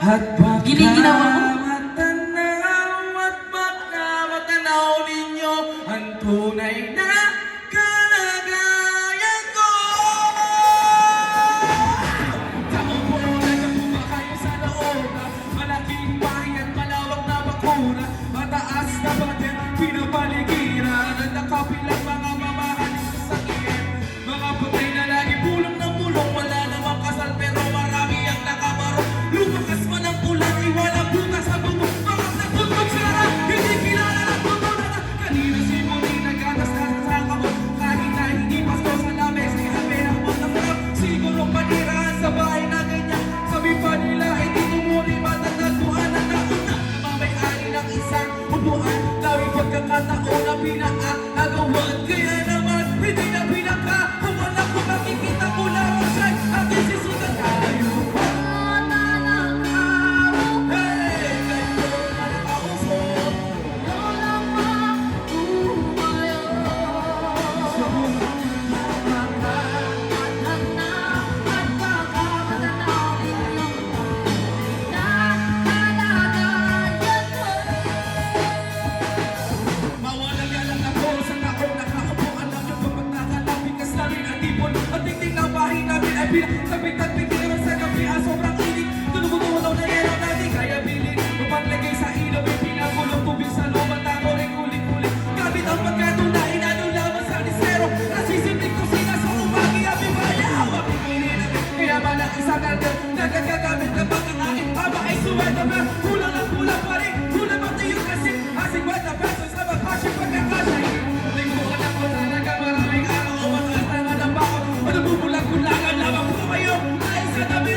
At baka Giniginawa mo? matanaw ninyo ang tunay na kalagayan ko. Taupo lang po ba kayo sa loob na malaking bahay at malawak na bakura, mataas na batin, pinapaligiran at nakapilang mga mamahalin sa sakit. Mga patay na lagi pulong ng pulong, wala namang kasal pero marami ang nakabarong. Lumakas man ang ulan, iwalang butas sa bubong, mga nagtutok sa harap, hindi kilala ng tutunan. Kanina si Moni nagkatas na sa kamot, kahit na hindi pasto sa lamesa, ihabi ang magdamdam. Siguro paniraan sa bahay na ganyan, sabi pa nila hindi tumuri matatagpuan na nauna. Namamay-ari ng isang upuan, lawing pagkakataon na pinaagawan. Kaya naman, hindi na pinakahawan ako, makikita ko lang siya'y aking sisutan tayo. Sabit-sabit naman sa gabi, sobrang init. Tulog-tulog na yelo natin, kaya bilin. Mapaglagay sa ilaw, may pinagulong tubig sa loob at ako rin kulit-kulit. Gamit ang pagkatunain, ano lamang sa lisero. Nasisimlik ko sila sa umagi, abi baya, hawak pinili na. Kaya malang isang agad, nagagagamit na pag ang aking ama ay suweta ba? Kulang ang kulang pa rin, kulang ang tiyong kasi. Asing 50 pesos na mag-hashin pagkakasya. Lingkuhan ako talaga, maraming araw o mataas na nga ng bako. Nabubulang kulangan lamang po kayo ay sa tabi.